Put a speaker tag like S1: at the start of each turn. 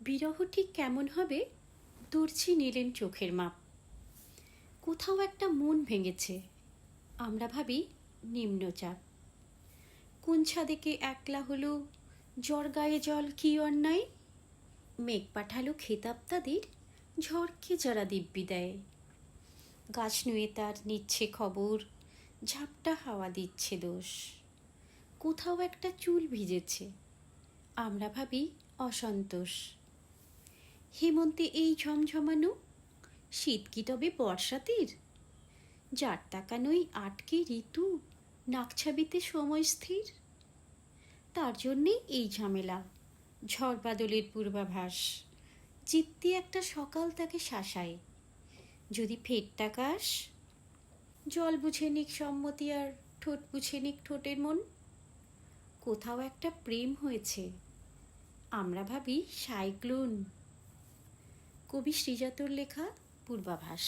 S1: বিরহ ঠিক কেমন হবে, দর্জি নিলেন চোখের মাপ। কোথাও একটা মন ভেঙেছে, আমরা ভাবি নিম্নচাপ। কোন ছাদেকে একলা হলো, জ্বর গায়ে জল কি অন্যায়। মেঘ পাঠালো খেতাব তাদের, ঝড়কে যারা দিব্যি দেয়। গাছ নুয়ে তার নিচ্ছে খবর, ঝাপটা হাওয়া দিচ্ছে দোষ। কোথাও একটা চুল ভিজেছে, আমরা ভাবি অসন্তোষ। হেমন্তে এই ঝমঝমানো, শীত কি তবে বর্ষাতির? যার তাকানোই আটকে ঋতু, নাকছাবিতে সময় স্থির। তার জন্যে এই ঝামেলা, ঝড় বাদলের পূর্বাভাস। জিততে একটা সকাল তাকে শাসায়, যদি ফেরতাকাশ। জল বুঝে নিক সম্মতি আর ঠোঁট বুঝে নিক ঠোঁটের মন। কোথাও একটা প্রেম হয়েছে, আমরা ভাবি সাইক্লোন। কবি শ্রীজাতর লেখা পূর্বাভাস।